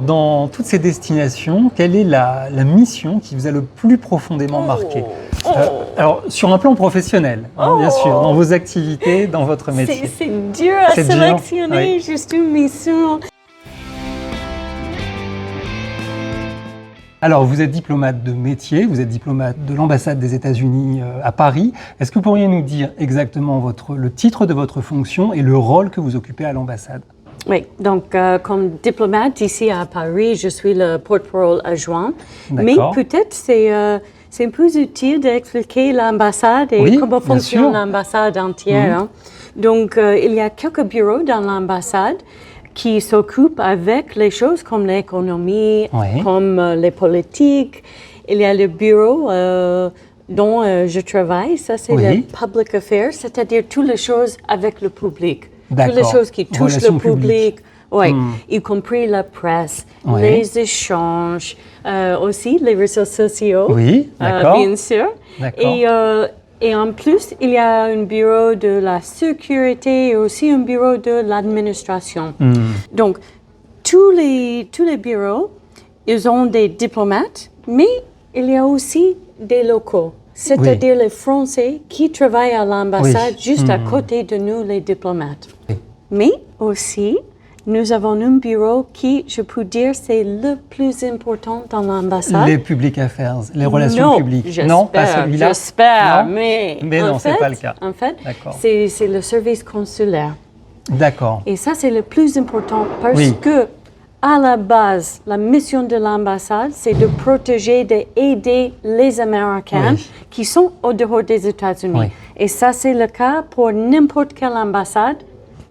dans toutes ces destinations, quelle est la mission qui vous a le plus profondément marqué? Alors, sur un plan professionnel, bien sûr, dans vos activités, dans votre métier. C'est dur à sélectionner, juste une mission. Alors, vous êtes diplomate de métier, vous êtes diplomate de l'ambassade des États-Unis à Paris. Est-ce que vous pourriez nous dire exactement le titre de votre fonction et le rôle que vous occupez à l'ambassade? Oui, donc comme diplomate ici à Paris, je suis le porte-parole adjoint. Mais peut-être c'est un peu utile d'expliquer l'ambassade et comment fonctionne l'ambassade entière. Hein. Donc, il y a quelques bureaux dans l'ambassade qui s'occupent avec les choses comme l'économie, comme les politiques. Il y a le bureau dont je travaille, ça c'est le Public Affairs, c'est-à-dire toutes les choses avec le public. Toutes les choses qui touchent le public, y compris la presse, les échanges, aussi les réseaux sociaux, bien sûr. Et en plus, il y a un bureau de la sécurité et aussi un bureau de l'administration. Donc, tous les bureaux, ils ont des diplomates, mais il y a aussi des locaux, c'est-à-dire les Français qui travaillent à l'ambassade juste à côté de nous, les diplomates. Mais aussi, nous avons un bureau qui, je peux dire, c'est le plus important dans l'ambassade. Les public affairs, les relations publiques. Non, pas celui-là. J'espère, mais non, ce n'est pas le cas. En fait, c'est le service consulaire. D'accord. Et ça, c'est le plus important parce que, à la base, la mission de l'ambassade, c'est de protéger, d'aider les Américains qui sont au dehors des États-Unis. Et ça, c'est le cas pour n'importe quelle ambassade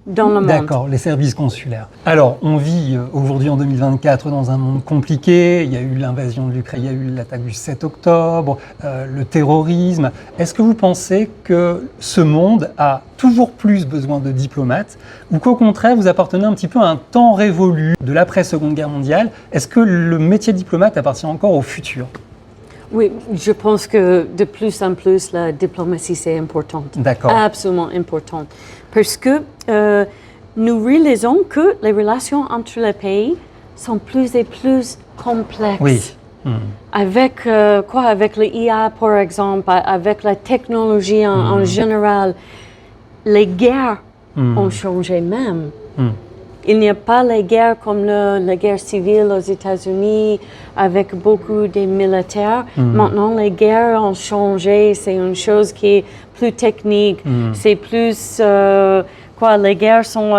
dans le monde. D'accord, les services consulaires. Alors, on vit aujourd'hui en 2024 dans un monde compliqué. Il y a eu l'invasion de l'Ukraine, il y a eu l'attaque du 7 octobre, le terrorisme. Est-ce que vous pensez que ce monde a toujours plus besoin de diplomates ou qu'au contraire, vous appartenez un petit peu à un temps révolu de l'après-Seconde Guerre mondiale? Est-ce que le métier de diplomate appartient encore au futur? Oui, je pense que de plus en plus, la diplomatie, c'est important. D'accord. Absolument important. Parce que nous réalisons que les relations entre les pays sont plus et plus complexes. Oui. Avec avec l'IA, par exemple, avec la technologie en général, les guerres ont changé même. Il n'y a pas les guerres comme la guerre civile aux États-Unis avec beaucoup de militaires. Maintenant, les guerres ont changé. C'est une chose qui est plus technique. C'est plus... les guerres sont...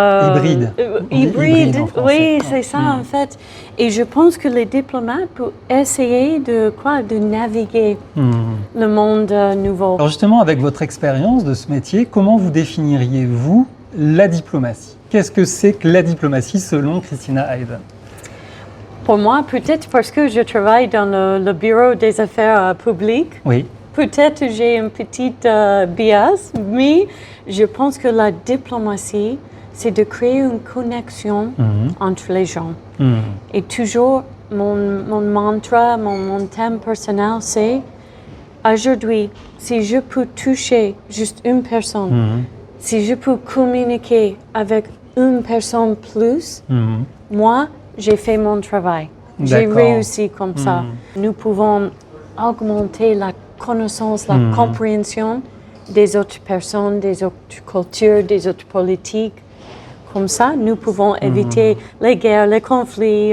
hybrides. Oui, c'est ça en fait. Et je pense que les diplomates peuvent essayer de naviguer le monde nouveau. Alors justement, avec votre expérience de ce métier, comment vous définiriez-vous la diplomatie? Qu'est-ce que c'est que la diplomatie selon Christina Hayden? Pour moi, peut-être parce que je travaille dans le bureau des affaires publiques. Oui. Peut-être j'ai une petite bias, mais je pense que la diplomatie, c'est de créer une connexion entre les gens. Et toujours, mon mantra, mon thème personnel, c'est aujourd'hui, si je peux toucher juste une personne, si je peux communiquer avec une personne plus, moi, j'ai fait mon travail. J'ai réussi comme ça. Nous pouvons augmenter la connaissance, la compréhension des autres personnes, des autres cultures, des autres politiques. Comme ça, nous pouvons éviter les guerres, les conflits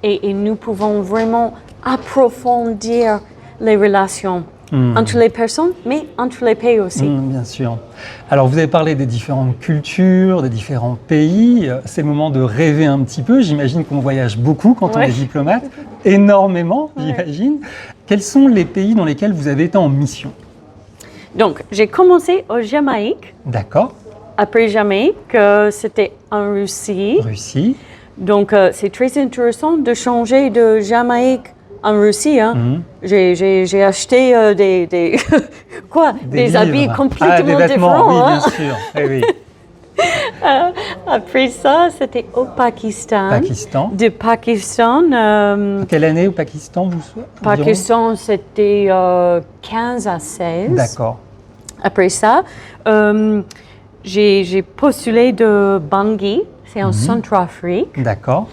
et nous pouvons vraiment approfondir les relations. Entre les personnes, mais entre les pays aussi. Bien sûr. Alors, vous avez parlé des différentes cultures, des différents pays. C'est le moment de rêver un petit peu. J'imagine qu'on voyage beaucoup quand on est diplomate. Énormément, j'imagine. Quels sont les pays dans lesquels vous avez été en mission? Donc, j'ai commencé au Jamaïque. D'accord. Après Jamaïque, c'était en Russie. Russie. Donc, c'est très intéressant de changer de Jamaïque en Russie, j'ai acheté des habits complètement différents. Oui, bien sûr. Oui. Après ça, c'était au Pakistan. Pakistan. De Pakistan. Quelle année au Pakistan, Pakistan, c'était 15 à 16. D'accord. Après ça, j'ai postulé de Bangui, c'est en Centrafrique. D'accord.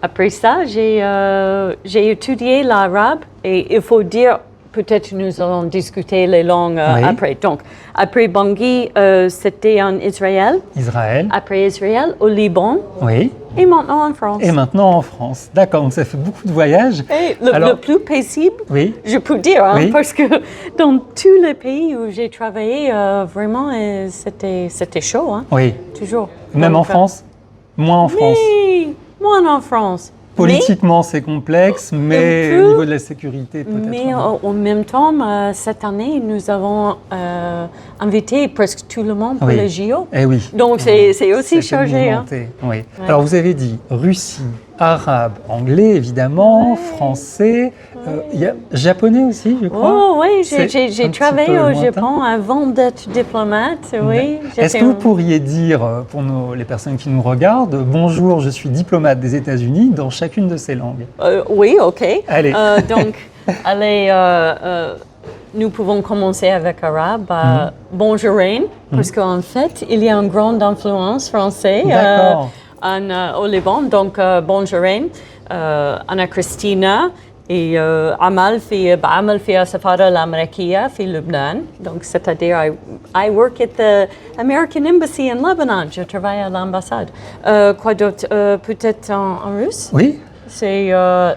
Après ça, j'ai étudié l'arabe et il faut dire, peut-être nous allons discuter les langues après. Donc, après Bangui, c'était en Israël. Israël. Après Israël, au Liban. Oui. Et maintenant en France. Et maintenant en France. D'accord, donc ça fait beaucoup de voyages. Et le plus paisible, je peux dire, parce que dans tous les pays où j'ai travaillé, vraiment, c'était chaud. Oui. Toujours. Même en France? Moins en France? Oui, moins en France. Politiquement, c'est complexe, mais au niveau de la sécurité, peut-être. Mais en même temps, cette année, nous avons invité presque tout le monde pour les JO. Eh oui. Donc, c'est aussi chargé. Oui. Ouais. Alors, vous avez dit Russie, arabe, anglais, évidemment, français. Il y a japonais aussi, je crois. Oh, oui, j'ai travaillé au Japon avant d'être diplomate. Oui. Est-ce que vous pourriez dire, pour les personnes qui nous regardent, bonjour, je suis diplomate des États-Unis dans chacune de ces langues? Oui, OK. Allez. Donc, nous pouvons commencer avec arabe. Bonjour, parce qu'en fait, il y a une grande influence française au Liban. Donc, bonjour, Anna Christina. Et عمل بعمل في السفارة الأمريكية في لبنان. Donc, c'est-à-dire, I work at the American Embassy in Lebanon. Je travaille à l'ambassade. Quoi d'autre? Peut-être en russe? Oui. C'est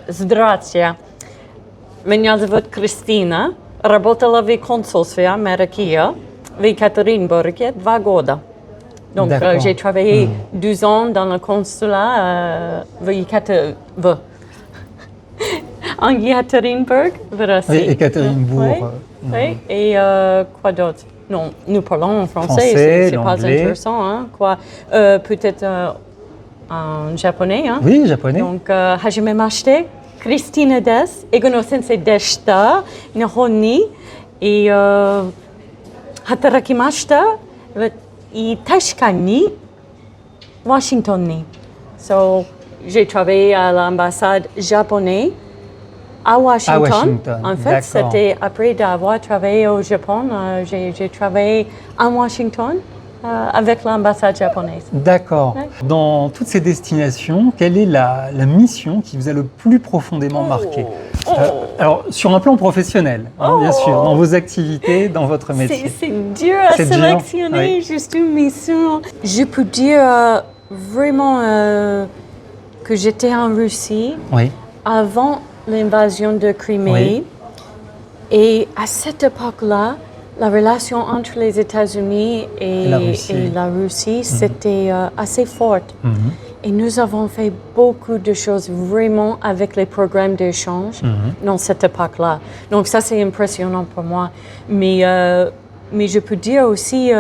Здравствуйте. Меня зовут Кристина. Работала в консульстве Америки в Екатеринбурге 2 года. Donc, j'ai travaillé 12 ans dans le consulat en Ekaterinburg, Oui, Ekaterinbourg. Oui. Et quoi d'autre? Non, nous parlons en français, c'est pas intéressant. Quoi? Peut-être en japonais. Oui, japonais. Donc, hajime mashite, Christine des, Egono sensei deshita, Nihon ni, et hatarakimashita, et Tashika ni, Washington ni. So, j'ai travaillé à l'ambassade japonaise à Washington. En fait, c'était après d'avoir travaillé au Japon, j'ai travaillé à Washington avec l'ambassade japonaise. D'accord. Ouais. Dans toutes ces destinations, quelle est la mission qui vous a le plus profondément marqué? Alors, sur un plan professionnel, bien sûr, dans vos activités, dans votre métier. C'est dur à sélectionner juste une mission. Je peux dire vraiment que j'étais en Russie avant l'invasion de Crimée. Et à cette époque-là, la relation entre les États-Unis et la Russie, c'était assez forte. Et nous avons fait beaucoup de choses vraiment avec les programmes d'échange dans cette époque-là. Donc ça, c'est impressionnant pour moi. Mais je peux dire aussi,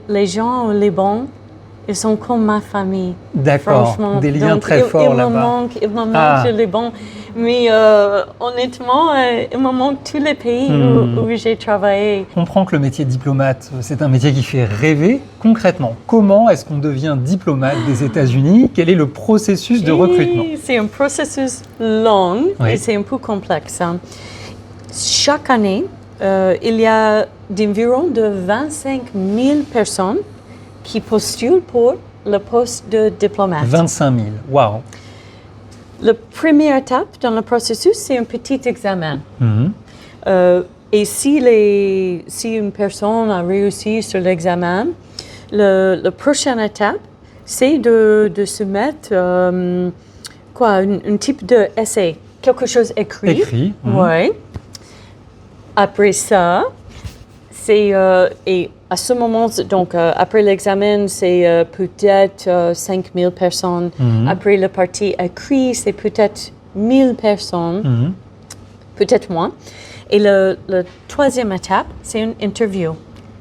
les gens au Liban, ils sont comme ma famille. D'accord, des liens très forts là-bas. Il me manque le Liban. Mais honnêtement, il me manque tous les pays où j'ai travaillé. Je comprends que le métier de diplomate, c'est un métier qui fait rêver. Concrètement, comment est-ce qu'on devient diplomate des États-Unis? Quel est le processus de recrutement? C'est un processus long et c'est un peu complexe. Chaque année, il y a environ 25 000 personnes qui postulent pour le poste de diplomate. 25 000, waouh! La première étape dans le processus, c'est un petit examen. Et si une personne a réussi sur l'examen, la prochaine étape, c'est de soumettre un type d'essai, quelque chose écrit. Oui. Après ça, c'est et à ce moment, donc après l'examen, c'est peut-être 5 000 personnes. Après le parti écrit, c'est peut-être 1 000 personnes, peut-être moins. Et la troisième étape, c'est une interview.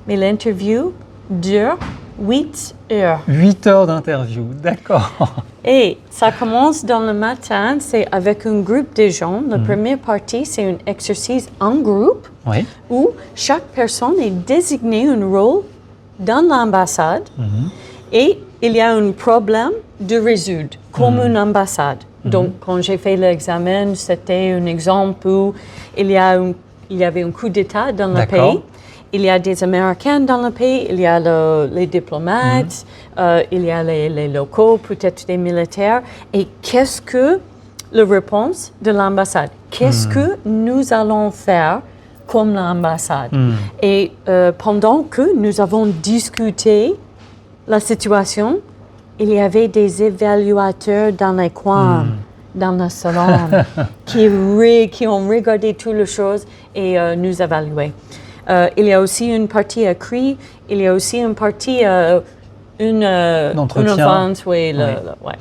Mais l'interview dure 8 heures. 8 heures d'interview, d'accord. Et ça commence dans le matin, c'est avec un groupe de gens. La première partie, c'est un exercice en groupe où chaque personne est désignée un rôle dans l'ambassade et il y a un problème de résoudre comme une ambassade. Donc, quand j'ai fait l'examen, c'était un exemple où il y avait un coup d'État dans le pays il y a des Américains dans le pays, il y a les diplomates, il y a les locaux, peut-être des militaires. Et qu'est-ce que la réponse de l'ambassade? Qu'est-ce que nous allons faire comme l'ambassade? Et pendant que nous avons discuté la situation, il y avait des évaluateurs dans les coins, dans le salon, qui ont regardé toutes les choses et nous évalué. Il y a aussi une partie écrite, il y a aussi une partie, une offense, oui. Ouais.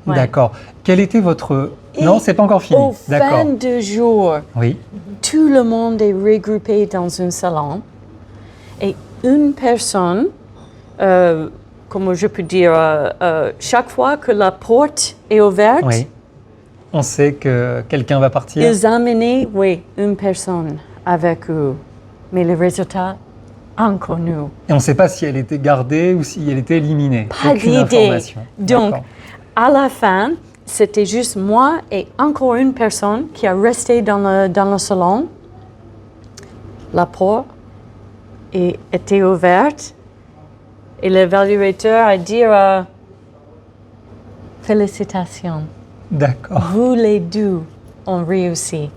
D'accord. Quel était votre... Non, c'est pas encore fini. Au fin du jour, oui. Tout le monde est regroupé dans un salon et une personne, comment je peux dire, chaque fois que la porte est ouverte, oui. On sait que quelqu'un va partir. Ils amenaient, une personne avec eux, mais le résultat inconnu. Et on ne sait pas si elle était gardée ou si elle était éliminée. Pas d'idée. Donc, à la fin, c'était juste moi et encore une personne qui a resté dans le salon. La porte était ouverte et l'évaluateur a dit félicitations. D'accord. Vous les deux ont réussi.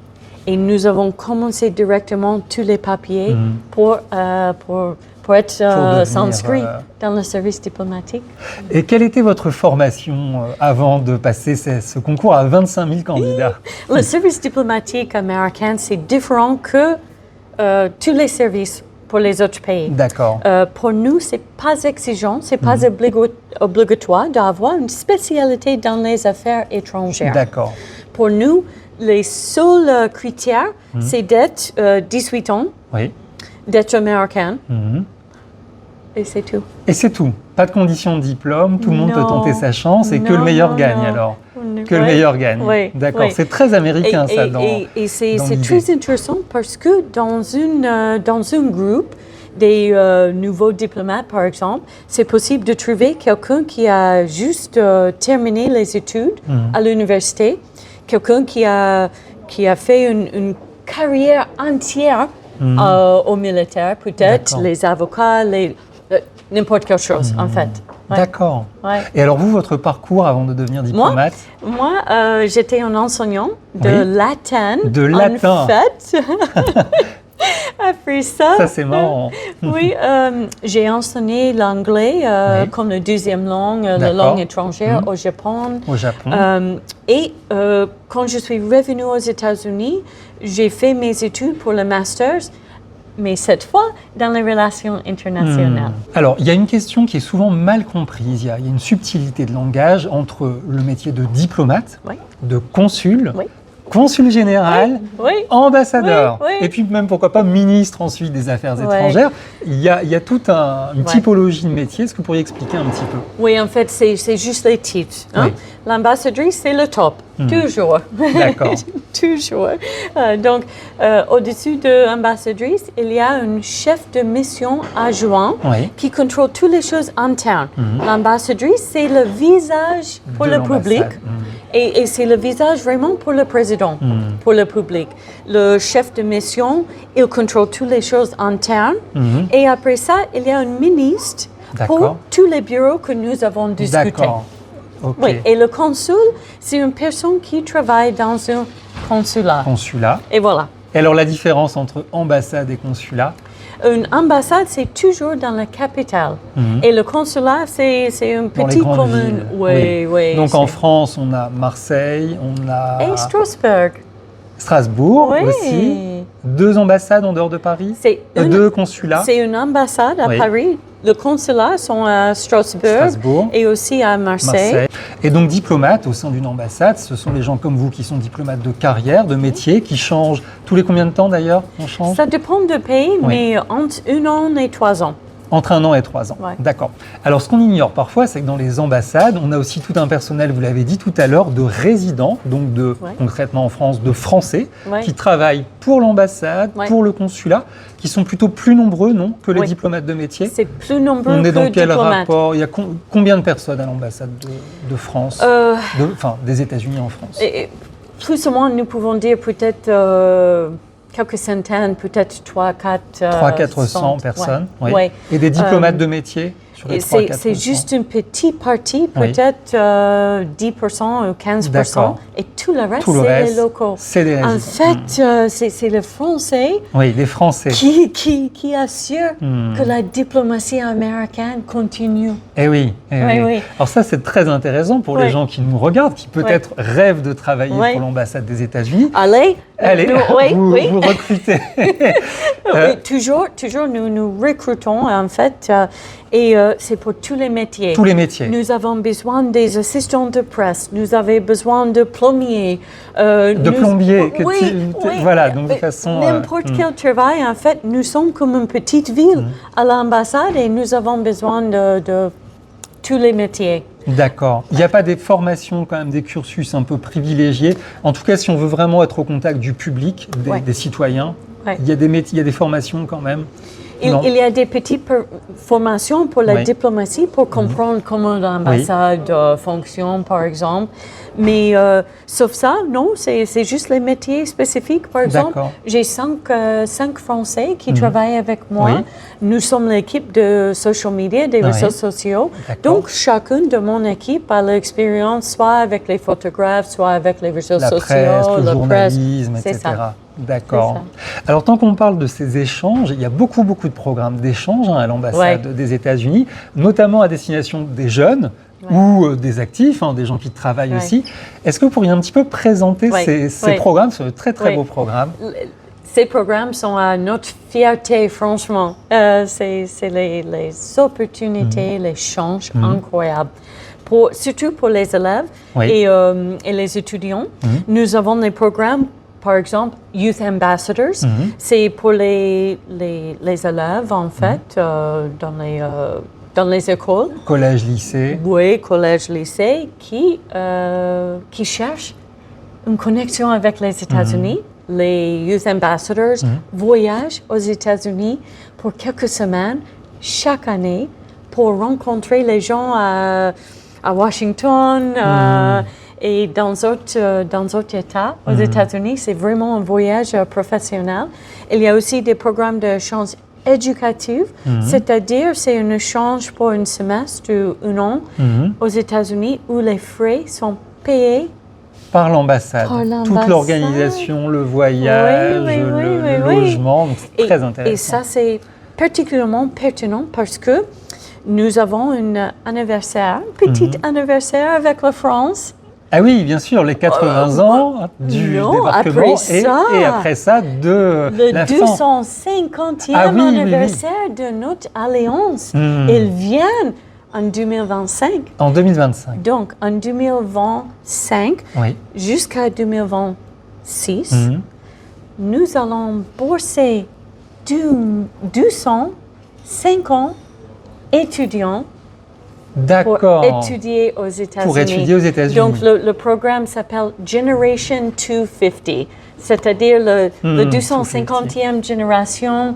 Et nous avons commencé directement tous les papiers pour être inscrits dans le service diplomatique. Et quelle était votre formation avant de passer ce concours à 25 000 candidats? Le service diplomatique américain, c'est différent que tous les services pour les autres pays. D'accord. Pour nous, ce n'est pas exigeant, ce n'est pas obligatoire d'avoir une spécialité dans les affaires étrangères. D'accord. Pour nous, les seuls critères, c'est d'être 18 ans, d'être américain, et c'est tout. Et c'est tout. Pas de condition de diplôme, tout le monde peut tenter sa chance et que le meilleur gagne alors. Que le meilleur gagne. Oui, d'accord, c'est très américain ça. Et c'est très intéressant parce que dans un groupe des nouveaux diplomates, par exemple, c'est possible de trouver quelqu'un qui a juste terminé les études à l'université, quelqu'un qui a fait une carrière entière au militaire, peut-être, les avocats, n'importe quelle chose, en fait. Ouais. D'accord. Ouais. Et alors vous, votre parcours avant de devenir diplomate? Moi, j'étais un enseignant de latin. De latin. En fait. Après ça. Ça, c'est marrant. Oui, j'ai enseigné l'anglais comme la deuxième langue, la langue étrangère au Japon. Au Japon. Et quand je suis revenue aux États-Unis, j'ai fait mes études pour le master's. Mais cette fois, dans les relations internationales. Alors, il y a une question qui est souvent mal comprise. Il y a une subtilité de langage entre le métier de diplomate, de consul, consul général, ambassadeur, et puis même, pourquoi pas, ministre ensuite des Affaires étrangères. Il y a toute une typologie de métier. Est-ce que vous pourriez expliquer un petit peu? Oui, en fait, c'est juste les titres. Hein? L'ambassadrice, c'est le top, toujours. D'accord. Toujours. Donc, au-dessus de l'ambassadrice, il y a un chef de mission adjoint qui contrôle toutes les choses internes. L'ambassadrice, c'est le visage pour le public. Et c'est le visage vraiment pour le président, pour le public. Le chef de mission, il contrôle toutes les choses internes. Et après ça, il y a un ministre pour tous les bureaux que nous avons discutés. D'accord. Okay. Oui, et le consul, c'est une personne qui travaille dans un consulat. Consulat. Et voilà. Et alors la différence entre ambassade et consulat? Une ambassade, c'est toujours dans la capitale. Et le consulat, c'est une petite commune. Oui. Donc en France, on a Marseille, on a... Et Strasbourg aussi. 2 ambassades en dehors de Paris? 2 consulats? C'est une ambassade à Paris. Le consulat sont à Strasbourg et aussi à Marseille. Et donc diplomate au sein d'une ambassade, ce sont les gens comme vous qui sont diplomates de carrière, de métier, qui changent tous les combien de temps d'ailleurs? On change? Ça dépend du pays, mais entre 1 an et 3 ans. Entre 1 an et 3 ans, d'accord. Alors ce qu'on ignore parfois, c'est que dans les ambassades, on a aussi tout un personnel, vous l'avez dit tout à l'heure, de résidents, donc concrètement en France, de Français, qui travaillent pour l'ambassade, pour le consulat, qui sont plutôt plus nombreux, non, que les diplomates de métier? C'est plus nombreux que on est dans quel diplomates. Rapport? Il y a combien de personnes à l'ambassade de France, des États-Unis en France? Plus ou moins, nous pouvons dire peut-être quelques centaines, peut-être 300-400 personnes. Ouais. Oui. Ouais. Et des diplomates de métier sur les 300-400. C'est juste une petite partie, peut-être 10% ou 15%. Et tout le reste, c'est les locaux. C'est des résidents. En fait, c'est les Français, les Français qui assurent que la diplomatie américaine continue. Oui. Alors ça, c'est très intéressant pour les gens qui nous regardent, qui peut-être rêvent de travailler pour l'ambassade des États-Unis. Allez, vous recrutez. Toujours, nous recrutons, en fait, et c'est pour tous les métiers. Tous les métiers. Nous avons besoin des assistants de presse, nous avons besoin de plombiers. Plombiers, voilà, donc de façon... N'importe quel travail, en fait, nous sommes comme une petite ville à l'ambassade et nous avons besoin de tous les métiers. D'accord. Il n'y a pas des formations, quand même, des cursus un peu privilégiés. En tout cas, si on veut vraiment être au contact du public, des citoyens, il y a des formations quand même. Il y a des petites formations pour la diplomatie, pour comprendre comment l'ambassade fonctionne, par exemple. Mais sauf ça, non, c'est juste les métiers spécifiques. Par exemple, j'ai cinq Français qui travaillent avec moi. Nous sommes l'équipe de social media, des réseaux sociaux. Donc, chacun de mon équipe a l'expérience soit avec les photographes, soit avec les réseaux sociaux, le journalisme, etc. D'accord. Alors, tant qu'on parle de ces échanges, il y a beaucoup de programmes d'échange à l'ambassade des États-Unis, notamment à destination des jeunes ou des actifs, des gens qui travaillent aussi. Est-ce que vous pourriez un petit peu présenter ces programmes, ce très beau programme? Ces programmes sont à notre fierté, franchement. C'est les opportunités, les chances incroyables. Surtout pour les élèves et les étudiants. Nous avons des programmes. Par exemple, Youth Ambassadors, c'est pour les élèves, en fait, dans les écoles. Collège, lycée. Oui, collège, lycée, qui cherchent une connexion avec les États-Unis. Les Youth Ambassadors voyagent aux États-Unis pour quelques semaines, chaque année, pour rencontrer les gens à Washington, et dans d'autres États, aux États-Unis, c'est vraiment un voyage professionnel. Il y a aussi des programmes d'échange éducatif, c'est-à-dire c'est un échange pour un semestre ou un an aux États-Unis où les frais sont payés par l'ambassade. Toute l'organisation, le voyage, le logement, c'est très intéressant. Et ça, c'est particulièrement pertinent parce que nous avons un anniversaire, petit anniversaire avec la France. Ah oui, bien sûr, les 80 ans du débarquement et après ça de la fin. Le 250e anniversaire de notre alliance. Ils viennent en 2025. En 2025. Donc, en 2025 jusqu'à 2026, nous allons bourser 250 étudiants pour étudier aux États-Unis. Donc, le programme s'appelle Generation 250, c'est-à-dire le 250e génération.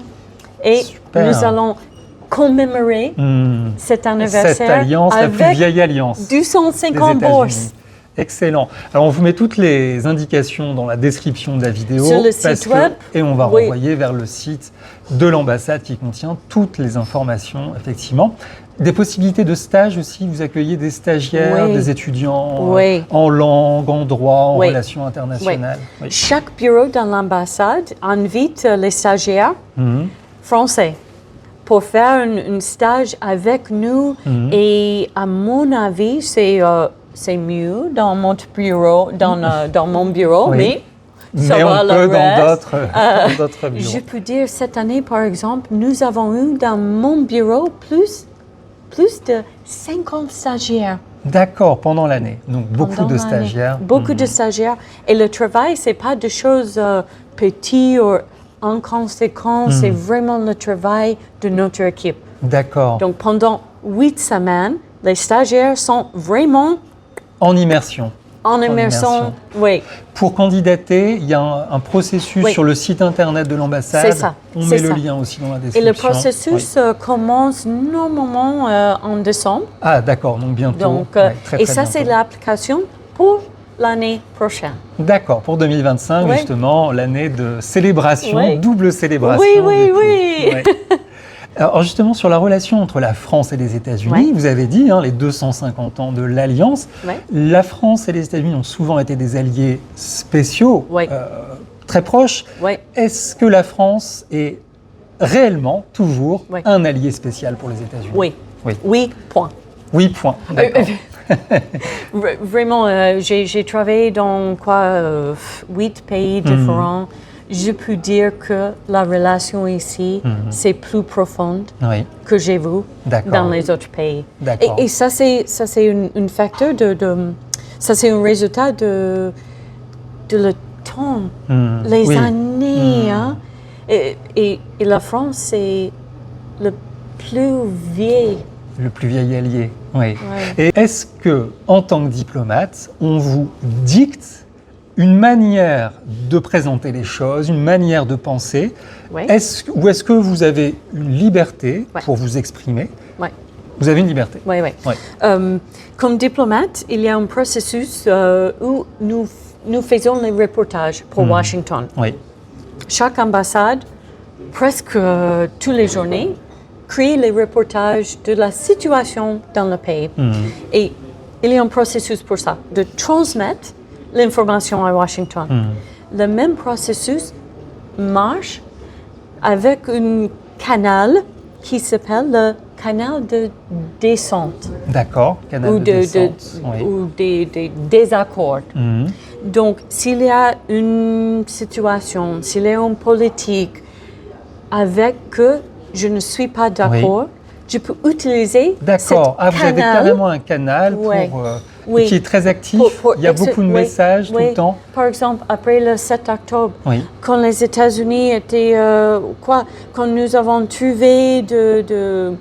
Et nous allons commémorer cet anniversaire cette alliance, la plus vieille alliance 250 bourses. Excellent. Alors, on vous met toutes les indications dans la description de la vidéo. Sur le site web. Et on va renvoyer vers le site de l'ambassade qui contient toutes les informations, effectivement. Des possibilités de stage aussi. Vous accueillez des stagiaires, des étudiants en langue, en droit, en relations internationales. Chaque bureau dans l'ambassade invite les stagiaires français pour faire un stage avec nous. Et à mon avis, c'est mieux dans mon bureau, dans mon bureau, mais ça va le reste. Dans d'autres bureaux. Je peux dire, cette année, par exemple, nous avons eu dans mon bureau plus de 50 stagiaires. D'accord, pendant l'année. Donc, beaucoup de stagiaires. Beaucoup de stagiaires. Et le travail, ce n'est pas des choses petites ou inconséquentes, c'est vraiment le travail de notre équipe. D'accord. Donc, pendant 8 semaines, les stagiaires sont vraiment en immersion. En immersion, oui. Pour candidater, il y a un processus sur le site internet de l'ambassade. C'est ça. On met le lien aussi dans la description. Et le processus commence normalement en décembre. Ah, d'accord, donc bientôt. Donc, très et ça, bientôt. c'est l'application pour l'année prochaine. D'accord, pour 2025, justement, l'année de célébration, double célébration. Oui. Ouais. Alors justement, sur la relation entre la France et les États-Unis, vous avez dit les 250 ans de l'Alliance. La France et les États-Unis ont souvent été des alliés spéciaux, très proches. Est-ce que la France est réellement toujours un allié spécial pour les États-Unis? Oui, point. Oui, point. D'accord. Vraiment, j'ai travaillé dans 8 pays différents. Je peux dire que la relation ici, c'est plus profonde que j'ai vu dans les autres pays. Et ça, c'est un facteur ça, c'est un résultat de le temps, les années. Hein? Et la France, c'est le plus vieil. Le plus vieil allié, oui. Et est-ce que, en tant que diplomate, on vous dicte une manière de présenter les choses, une manière de penser, ou est-ce que vous avez une liberté pour vous exprimer? Vous avez une liberté? Oui. Comme diplomate, il y a un processus où nous faisons les reportages pour Washington. Chaque ambassade, presque tous les journées, crée les reportages de la situation dans le pays. Et il y a un processus pour ça, de transmettre l'information à Washington. Le même processus marche avec un canal qui s'appelle le canal de descente. D'accord, canal de descente. Ou des désaccords. Donc, s'il y a une situation, s'il y a une politique avec que je ne suis pas d'accord, je peux utiliser D'accord. cette Vous canal. avez carrément un canal qui est très actif. Il y a beaucoup de messages tout le temps. Par exemple, après le 7 octobre, quand les États-Unis étaient... quand nous avons trouvé de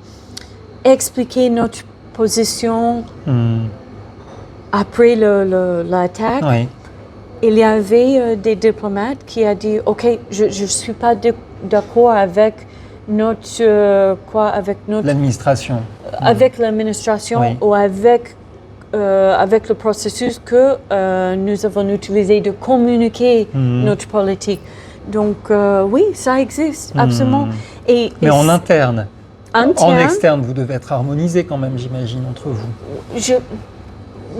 expliquer notre position après l'attaque, il y avait des diplomates qui ont dit « OK, je ne suis pas d'accord avec l'administration. Avec l'administration ou avec le processus que nous avons utilisé de communiquer notre politique. Donc oui, ça existe, absolument. Mais en interne. En externe, vous devez être harmonisé quand même, j'imagine, entre vous.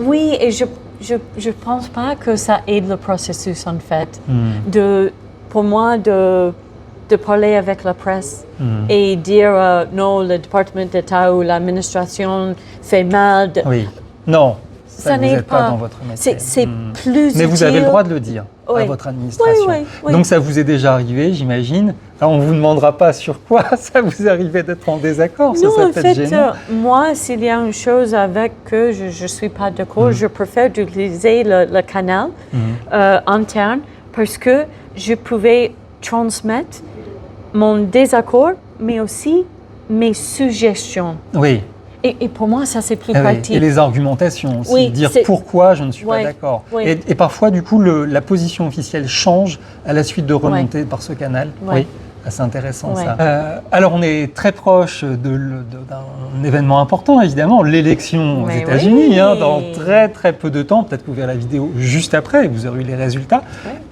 Oui, et je pense pas que ça aide le processus, en fait. Pour moi, de parler avec la presse et dire non, le département d'État ou l'administration fait mal. Non, ça vous n'êtes pas dans votre métier. C'est plus Mais vous avez le droit de le dire à votre administration. Donc ça vous est déjà arrivé, j'imagine. Alors on ne vous demandera pas sur quoi ça vous arrivait d'être en désaccord. Non, en fait, moi, s'il y a une chose avec que je ne suis pas d'accord, je préfère utiliser le canal interne parce que je pouvais transmettre mon désaccord, mais aussi mes suggestions. Et pour moi, ça, c'est plus pratique. Et les argumentations aussi, dire pourquoi je ne suis pas d'accord. Et parfois, du coup, la position officielle change à la suite de remontées par ce canal. C'est intéressant ça. Alors, on est très proche d'un événement important, évidemment, l'élection aux États-Unis, dans très très peu de temps. Peut-être que vous verrez la vidéo juste après, vous aurez eu les résultats.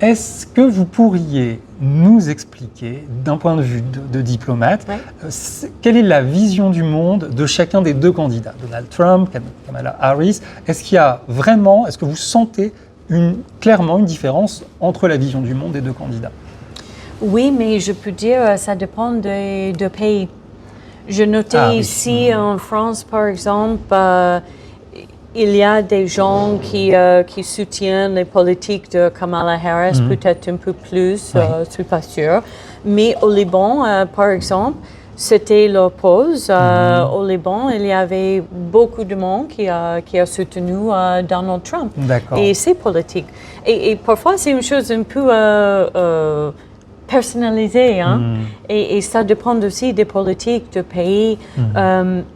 Est-ce que vous pourriez nous expliquer, d'un point de vue de diplomate, quelle est la vision du monde de chacun des deux candidats, Donald Trump, Kamala Harris? Est-ce que vous sentez clairement une différence entre la vision du monde des deux candidats? Oui, mais je peux dire ça dépend des deux pays. Je notais ici en France, par exemple, il y a des gens qui soutiennent les politiques de Kamala Harris, peut-être un peu plus, je ne suis pas sûre. Mais au Liban, par exemple, c'était l'oppose. Au Liban, il y avait beaucoup de monde qui a soutenu Donald Trump et ses politiques. Et parfois, c'est une chose un peu personnalisée, et ça dépend aussi des politiques du pays.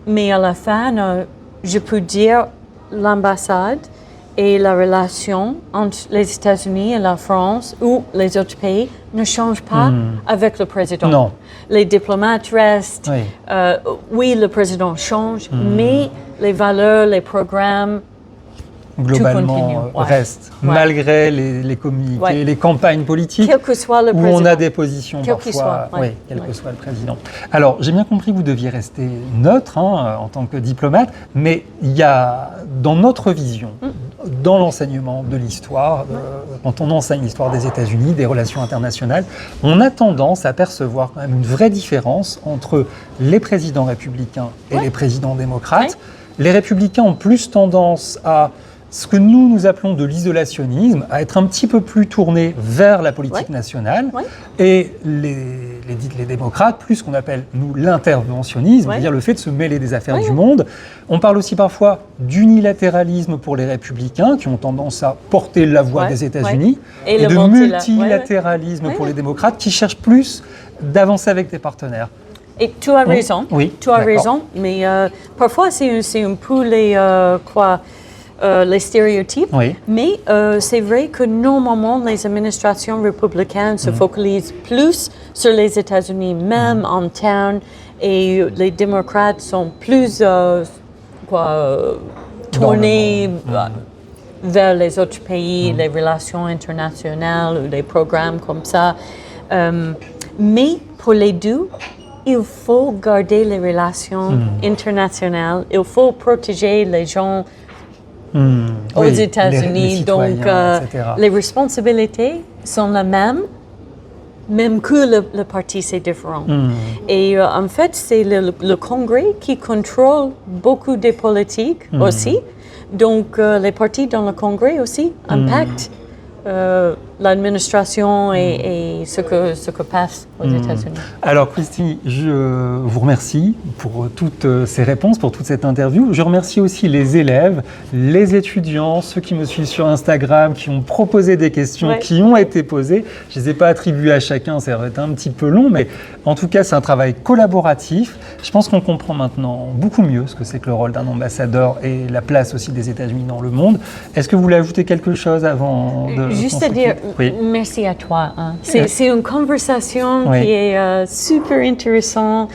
Mais à la fin, je peux dire l'ambassade et la relation entre les États-Unis et la France ou les autres pays ne change pas avec le président. Non. Les diplomates restent. Oui, le président change, mais les valeurs, les programmes globalement, reste, malgré les communiqués, les campagnes politiques, quel que soit le où président. On a des positions parfois, quel que soit le président. Alors, j'ai bien compris que vous deviez rester neutre en tant que diplomate, mais il y a, dans notre vision, dans l'enseignement de l'histoire, quand on enseigne l'histoire des États-Unis, des relations internationales, on a tendance à percevoir quand même une vraie différence entre les présidents républicains et les présidents démocrates. Les républicains ont plus tendance à ce que nous appelons de l'isolationnisme, à être un petit peu plus tournés vers la politique nationale, et les démocrates, plus ce qu'on appelle, nous, l'interventionnisme, c'est-à-dire le fait de se mêler des affaires du monde. On parle aussi parfois d'unilatéralisme pour les républicains, qui ont tendance à porter la voix des États-Unis, et de multilatéralisme pour les démocrates, qui cherchent plus d'avancer avec des partenaires. Et tu as raison, mais parfois c'est un peu les stéréotypes, mais c'est vrai que normalement les administrations républicaines se focalisent plus sur les États-Unis, même en town, et les démocrates sont plus tournés vers les autres pays, les relations internationales ou des programmes comme ça. Mais pour les deux, il faut garder les relations internationales, il faut protéger les gens aux États-Unis. Donc, les responsabilités sont les même que le parti, c'est différent. Et en fait, c'est le Congrès qui contrôle beaucoup des politiques aussi. Donc, les partis dans le Congrès aussi impactent l'administration et ce que passe aux États-Unis. Alors Christy, je vous remercie pour toutes ces réponses, pour toute cette interview. Je remercie aussi les élèves, les étudiants, ceux qui me suivent sur Instagram, qui ont proposé des questions, qui ont été posées. Je ne les ai pas attribuées à chacun, ça aurait été un petit peu long, mais en tout cas, c'est un travail collaboratif. Je pense qu'on comprend maintenant beaucoup mieux ce que c'est que le rôle d'un ambassadeur et la place aussi des États-Unis dans le monde. Est-ce que vous voulez ajouter quelque chose avant de... Juste à dire merci à toi. C'est une conversation qui est super intéressante.